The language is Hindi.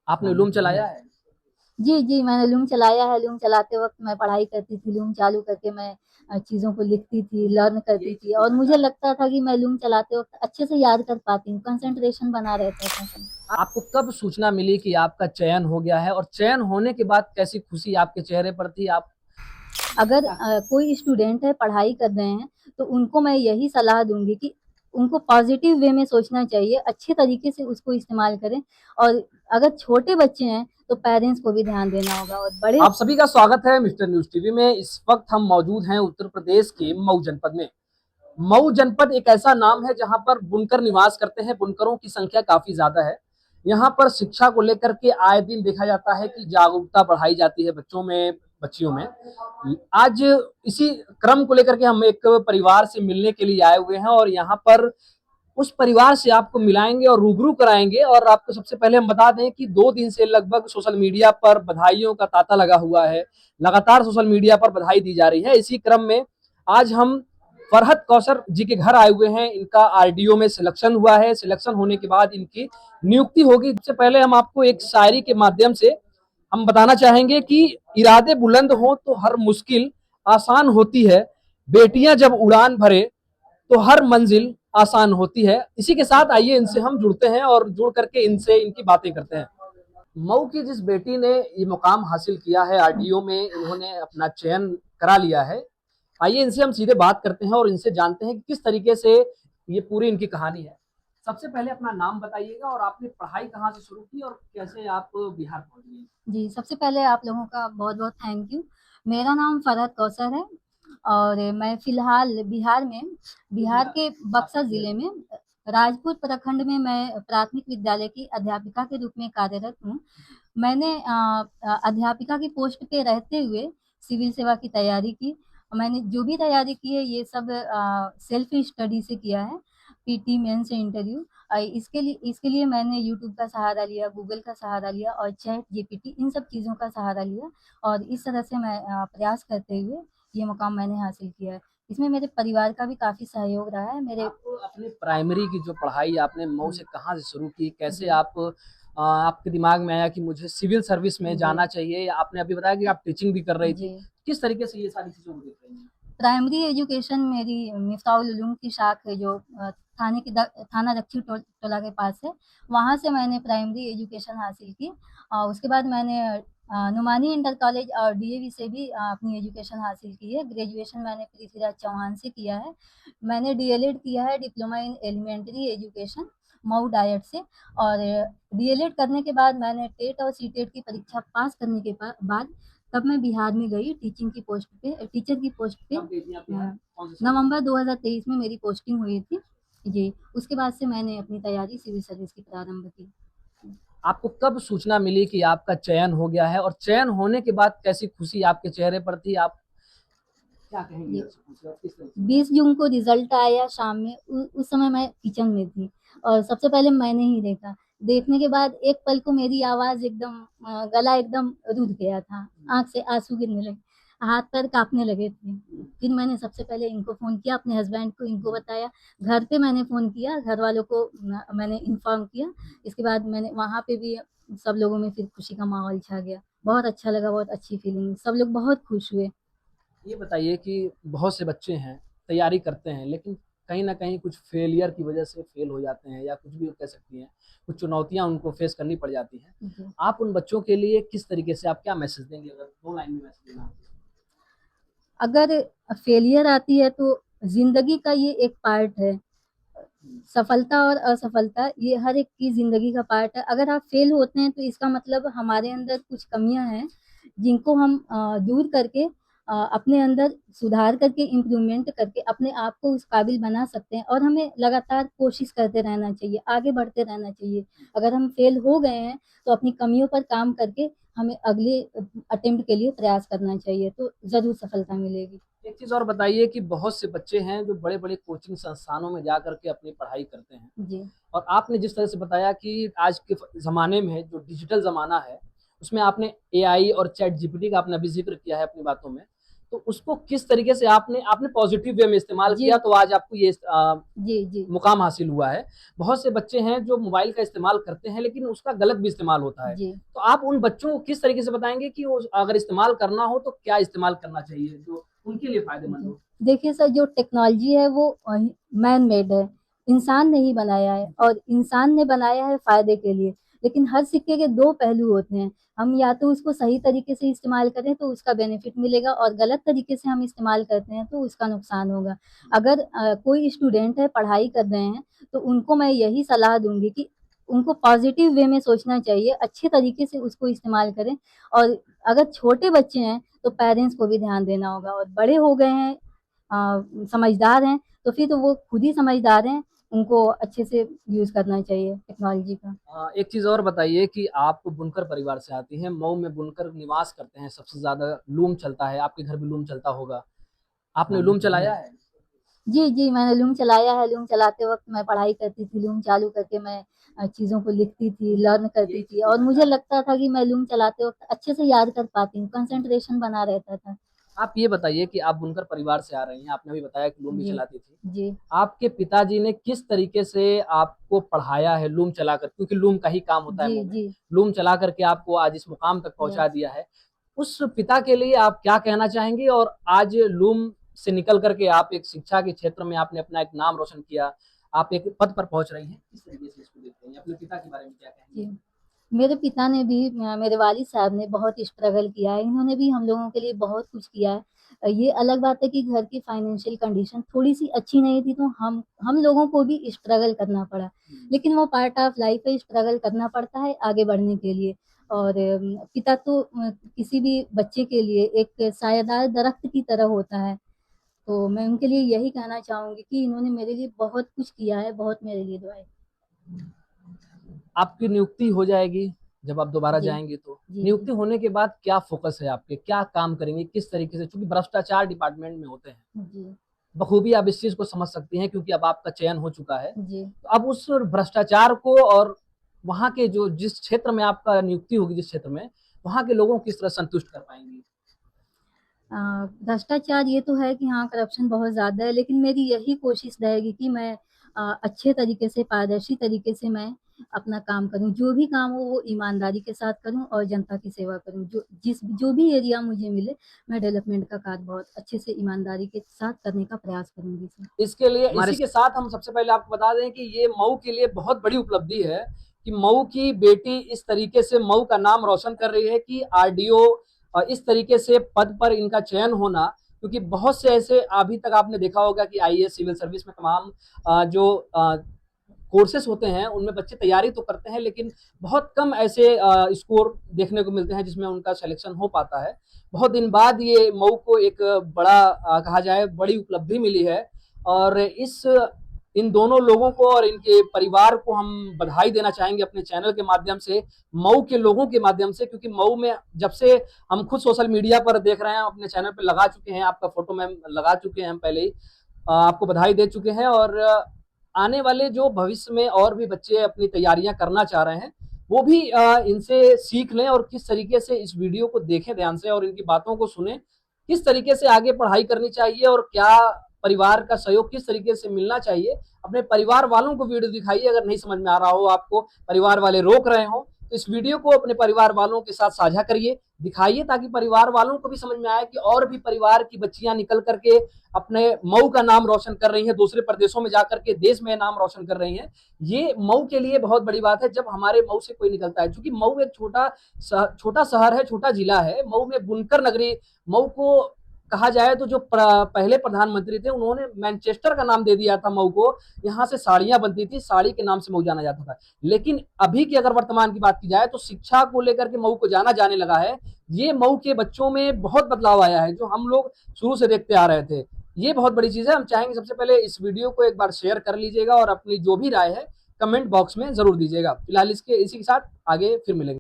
आपने लूम चलाया है? जी, जी, मैंने लूम चलाया है। लूम चलाते वक़्त मैं पढ़ाई करती थी, लूम चालू करके मैं चीज़ों को लिखती थी, लर्न करती यही थी चीज़ और मैं मुझे जानना लगता था कि मैं लूम चलाते वक़्त अच्छे से याद कर पाती हूँ, कंसंट्रेशन बना रहता था। आपको कब सूचना मिली कि आपका चयन हो गया है और चयन होने के बाद कैसी खुशी आपके चेहरे पर थी? आप अगर क्या कोई स्टूडेंट है पढ़ाई कर रहे हैं तो उनको मैं यही सलाह दूंगी कि उनको पॉजिटिव वे में सोचना चाहिए, अच्छे तरीके से उसको इस्तेमाल करें। और अगर छोटे बच्चे हैं तो पेरेंट्स को भी ध्यान देना होगा और बड़े। आप सभी का स्वागत है मिस्टर न्यूज टीवी में। इस वक्त हम मौजूद हैं उत्तर प्रदेश के मऊ जनपद में। मऊ जनपद एक ऐसा नाम है जहां पर बुनकर निवास करते हैं। बुनकरों की संख्या काफी ज्यादा है। यहाँ पर शिक्षा को लेकर के आए दिन देखा जाता है कि जागरूकता बढ़ाई जाती है बच्चों में, बच्चियों में। आज इसी क्रम को लेकर के हम एक परिवार से मिलने के लिए आए हुए हैं और यहाँ पर उस परिवार से आपको मिलाएंगे और रूबरू कराएंगे। और आपको सबसे पहले हम बता दें कि 2 दिन से लगभग सोशल मीडिया पर बधाइयों का तांता लगा हुआ है। लगातार सोशल मीडिया पर बधाई दी जा रही है। इसी क्रम में आज हम फरहत कौसर जी के घर आए हुए हैं। इनका आरडीओ में सिलेक्शन हुआ है। सिलेक्शन होने के बाद इनकी नियुक्ति होगी। सबसे पहले हम आपको एक शायरी के माध्यम से हम बताना चाहेंगे कि इरादे बुलंद हो तो हर मुश्किल आसान होती है। बेटियां जब उड़ान भरे तो हर मंजिल आसान होती है। इसी के साथ आइए इनसे हम जुड़ते हैं और जुड़ करके इनसे इनकी बातें करते हैं। मऊ की जिस बेटी ने ये मुकाम हासिल किया है आरडीओ में, इन्होंने अपना चयन करा लिया है। आइए इनसे हम सीधे बात करते हैं और इनसे जानते हैं कि किस तरीके से ये पूरी इनकी कहानी है। सबसे पहले अपना नाम बताइएगा और आपने पढ़ाई कहाँ से शुरू की और कैसे आप बिहार पहुंच गए? जी, सबसे पहले आप लोगों का बहुत-बहुत थैंक यू। मेरा नाम फरहत कौसर है और मैं फ़िलहाल बिहार के बक्सर ज़िले में राजपुर प्रखंड में मैं प्राथमिक विद्यालय की अध्यापिका के रूप में कार्यरत हूँ। मैंने अध्यापिका की पोस्ट पे रहते हुए सिविल सेवा की तैयारी की। मैंने जो भी तैयारी की है ये सब सेल्फ स्टडी से किया है, पीटी, मेंस से इंटरव्यू। इसके लिए मैंने यूट्यूब का सहारा लिया, गूगल का सहारा लिया और चैट जीपीटी इन सब चीज़ों का सहारा लिया और इस तरह से मैं प्रयास करते हुए ये मुकाम मैंने हासिल किया है। इसमें मेरे परिवार का भी काफ़ी सहयोग रहा है। मेरे आप अपनी प्राइमरी की जो पढ़ाई आपने मऊ जी, से कहाँ से शुरू की? कैसे जी, आप आपके दिमाग में आया कि मुझे सिविल सर्विस में जी, जाना चाहिए? आपने अभी बताया कि आप टीचिंग भी कर रही थी। जी। किस तरीके से ये सारी चीज़ें को देख रही हैं? प्राइमरी एजुकेशन मेरी मिफ्ताहुल उलूम की शाख है जो थाना रक्षी टोला के पास है। वहाँ से मैंने प्राइमरी एजुकेशन हासिल की। उसके बाद मैंने नुमानी इंटर कॉलेज और डीएवी से भी अपनी एजुकेशन हासिल की है। ग्रेजुएशन मैंने पृथ्वीराज चौहान से किया है। मैंने डीएलएड किया है, diploma in elementary education, Mau DIET से। और डीएलएड करने के बाद मैंने टेट और सीटेट की परीक्षा पास करने के बाद तब मैं बिहार में गई टीचर की पोस्ट पे। कब गई थी आप बिहार? कौन से साल में? नवंबर 2023 में मेरी पोस्टिंग हुई थी। जी, उसके बाद से मैंने अपनी तैयारी सिविल सर्विस की प्रारंभ की। आपको कब सूचना मिली कि आपका चयन हो गया है और चयन होने के बाद कैसी खुशी आपके चेहरे पर थी? आप क्या कहेंगे जी, इस खुशी और किस तरीके से? 20 जून को रिजल्ट आया शाम में। उस समय मैं किचन में थी और सबसे पहले मैंने ही देखा। देखने के बाद एक पल को मेरी आवाज एकदम गला एकदम रुक गया था, आंख से आंसू गिरने लगे, हाथ पैर कांपने लगे थे। फिर मैंने सबसे पहले इनको फोन किया, अपने हस्बैंड को, इनको बताया। घर पे मैंने फोन किया, घर वालों को मैंने इन्फॉर्म किया। इसके बाद मैंने वहां पे भी सब लोगों में फिर खुशी का माहौल छा गया। बहुत अच्छा लगा, बहुत अच्छी फीलिंग, सब लोग बहुत खुश हुए। ये बताइए कि बहुत से बच्चे हैं, तैयारी करते हैं, लेकिन कहीं न कहीं कुछ फेलियर की वजह से फेल हो जाते हैं या कुछ भी कह सकती हैं, कुछ चुनौतियाँ उनको फेस करनी पड़ जाती हैं। जी। आप उन बच्चों के लिए किस तरीके से आप क्या मैसेज देंगे अगर 2 लाइन में मैसेज देना हो? अगर फेलियर आती है तो जिंदगी का ये एक पार्ट है। सफलता और असफलता ये हर एक की जिंदगी का पार्ट है। अगर आप फेल होते हैं तो इसका मतलब हमारे अंदर कुछ कमियां हैं जिनको हम दूर करके अपने अंदर सुधार करके इम्प्रूवमेंट करके अपने आप को उस काबिल बना सकते हैं। और हमें लगातार कोशिश करते रहना चाहिए, आगे बढ़ते रहना चाहिए। अगर हम फेल हो गए हैं तो अपनी कमियों पर काम करके हमें अगले अटेम्प्ट के लिए प्रयास करना चाहिए, तो जरूर सफलता मिलेगी। एक चीज़ और बताइए कि बहुत से बच्चे हैं जो बड़े-बड़े कोचिंग संस्थानों में जा कर के अपनी पढ़ाई करते हैं जी, और आपने जिस तरह से बताया कि आज के ज़माने में जो डिजिटल ज़माना है, उसमें आपने एआई और चैट जीपीटी का आपने अभी ज़िक्र किया है अपनी बातों में। तो उसको किस तरीके से आपने आपने पॉजिटिव वे में इस्तेमाल जी। किया, तो आज आपको ये जी, जी। मुकाम हासिल हुआ है। बहुत से बच्चे हैं जो मोबाइल का इस्तेमाल करते हैं लेकिन उसका गलत भी इस्तेमाल होता है। जी। तो आप उन बच्चों को किस तरीके से बताएँगे कि वो अगर इस्तेमाल करना हो तो क्या इस्तेमाल करना चाहिए जो उनके लिए फ़ायदेमंद जी। हो? देखिए सर, जो टेक्नोलॉजी है वो मैन मेड है, इंसान ने ही बनाया है और इंसान ने बनाया है फ़ायदे के लिए। लेकिन हर सिक्के के 2 पहलू होते हैं। हम या तो उसको सही तरीके से इस्तेमाल करें तो उसका बेनिफिट मिलेगा और गलत तरीके से हम इस्तेमाल करते हैं तो उसका नुकसान होगा। अगर कोई स्टूडेंट है, पढ़ाई कर रहे हैं, तो उनको मैं यही सलाह दूँगी कि उनको पॉज़िटिव वे में सोचना चाहिए, अच्छे तरीके से उसको इस्तेमाल करें। और अगर छोटे बच्चे हैं तो पेरेंट्स को भी ध्यान देना होगा, और बड़े हो गए हैं, समझदार हैं, तो फिर तो वो खुद ही समझदार हैं, उनको अच्छे से यूज़ करना चाहिए टेक्नोलॉजी का। एक चीज़ और बताइए कि आप बुनकर परिवार से आती हैं, मऊ में बुनकर निवास करते हैं, सबसे ज़्यादा लूम चलता है, आपके घर भी लूम चलता होगा। आपने लूम चलाया है? जी, जी, मैंने लूम चलाया है। लूम चलाते वक़्त मैं पढ़ाई करती थी, लूम चालू करके मैं चीज़ों को लिखती थी, लर्न करती यही चीज़ थी, और पूछना मुझे चाह रहा लगता था कि मैं लूम चलाते वक़्त अच्छे से याद कर पाती हूँ, कंसंट्रेशन बना रहता था। आप ये बताइए कि आप बुनकर परिवार से आ रही हैं, आपने अभी बताया कि लूम भी जी, चलाती थी। जी, आपके पिताजी ने किस तरीके से आपको पढ़ाया है लूम चलाकर? क्योंकि लूम का ही काम होता है जी, मऊ में। जी, लूम चला कर के आपको आज इस मुकाम तक पहुँचा यस। दिया है। उस पिता के लिए आप क्या कहना चाहेंगी? और आज लूम से निकल कर के आप एक शिक्षा के क्षेत्र में आपने अपना एक नाम रोशन किया, आप एक पद पर पहुँच रही हैं। किस तरीके से इसको देखते हैं? अपने पिता के बारे में क्या कहेंगी? जी। मेरे पिता ने भी मेरे वालिद साहब ने बहुत स्ट्रगल किया है, इन्होंने भी हम लोगों के लिए बहुत कुछ किया है। ये अलग बात है कि घर की फाइनेंशियल कंडीशन थोड़ी-सी अच्छी नहीं थी, तो हम लोगों को भी स्ट्रगल करना पड़ा। लेकिन वो पार्ट ऑफ लाइफ है, स्ट्रगल करना पड़ता है आगे बढ़ने के लिए। और पिता तो किसी भी बच्चे के लिए एक सायादार दरख्त की तरह होता है। तो मैं उनके लिए यही कहना चाहूँगी कि इन्होंने मेरे लिए बहुत कुछ किया है, बहुत मेरे लिए दुआएँ। आपकी नियुक्ति हो जाएगी, जब आप दोबारा जी, जाएँगे तो। जी, जी, नियुक्ति होने के बाद क्या फ़ोकस है आपके? क्या काम करेंगे? किस तरीके से? चूँकि भ्रष्टाचार डिपार्टमेंट में होते हैं। जी, बखूबी आप इस चीज़ को समझ सकती हैं क्योंकि अब आपका चयन हो चुका है। जी। तो अब उस भ्रष्टाचार को और वहाँ के जो जिस क्षेत्र में आपका नियुक्ति होगी जिस क्षेत्र में, वहाँ के लोगों को किस तरह संतुष्ट कर पाएँगी? अ, भ्रष्टाचार ये तो है कि हाँ, करप्शन बहुत ज़्यादा है, लेकिन मेरी यही कोशिश रहेगी कि मैं अच्छे तरीके से, पारदर्शी तरीके से मैं अपना काम करूँ। जो भी काम हो वो ईमानदारी के साथ करूँ और जनता की सेवा करूँ। जो भी एरिया मुझे मिले, मैं डेवलपमेंट का कार्य बहुत अच्छे से ईमानदारी के साथ करने का प्रयास करूँगी सर। इसके लिए इसी के साथ हम सबसे पहले आपको बता दें कि ये मऊ के लिए बहुत बड़ी उपलब्धि है कि मऊ की बेटी इस तरीके से मऊ का नाम रोशन कर रही है कि आरडीओ इस तरीके से पद पर इनका चयन होना, क्योंकि बहुत से ऐसे अभी तक आपने देखा होगा कि आईएएस सिविल सर्विस में तमाम जो कोर्सेस होते हैं उनमें बच्चे तैयारी तो करते हैं लेकिन बहुत कम ऐसे स्कोर देखने को मिलते हैं जिसमें उनका सिलेक्शन हो पाता है। बहुत दिन बाद ये मऊ को एक बड़ा कहा जाए बड़ी उपलब्धि मिली है और इन दोनों लोगों को और इनके परिवार को हम बधाई देना चाहेंगे अपने चैनल के माध्यम से, मऊ के लोगों के माध्यम से, क्योंकि मऊ में जब से हम खुद सोशल मीडिया पर देख रहे हैं, अपने चैनल पर लगा चुके हैं, आपका फोटो में लगा चुके हैं हम पहले ही, आपको बधाई दे चुके हैं और आने वाले जो भविष्य में और भी बच्चे अपनी तैयारियां करना चाह रहे हैं वो भी इनसे सीख लें और किस तरीके से इस वीडियो को देखें ध्यान से और इनकी बातों को सुने, किस तरीके से आगे पढ़ाई करनी चाहिए और क्या परिवार का सहयोग किस तरीके से मिलना चाहिए। अपने परिवार वालों को वीडियो दिखाइए, अगर नहीं समझ में आ रहा हो, आपको परिवार वाले रोक रहे हो तो इस वीडियो को अपने परिवार वालों के साथ साझा करिए, दिखाइए, ताकि परिवार वालों को भी समझ में आए कि और भी परिवार की बच्चियां निकल करके अपने मऊ का नाम रोशन कर रही हैं, दूसरे प्रदेशों में जाकर के देश में नाम रोशन कर रही हैं। ये मऊ के लिए बहुत बड़ी बात है जब हमारे मऊ से कोई निकलता है, क्योंकि मऊ एक छोटा शहर है, छोटा जिला है। मऊ में बुनकर नगरी, मऊ को कहा जाए तो जो पहले प्रधानमंत्री थे उन्होंने मैनचेस्टर का नाम दे दिया था मऊ को। यहाँ से साड़ियां बनती थी, साड़ी के नाम से मऊ जाना जाता था। लेकिन अभी की अगर वर्तमान की बात की जाए तो शिक्षा को लेकर के मऊ को जाना जाने लगा है। ये मऊ के बच्चों में बहुत बदलाव आया है जो हम लोग शुरू से देखते आ रहे थे। ये बहुत बड़ी चीज है। हम चाहेंगे सबसे पहले इस वीडियो को एक बार शेयर कर लीजिएगा और अपनी जो भी राय है कमेंट बॉक्स में जरूर दीजिएगा। फिलहाल इसी के साथ आगे फिर मिलेंगे।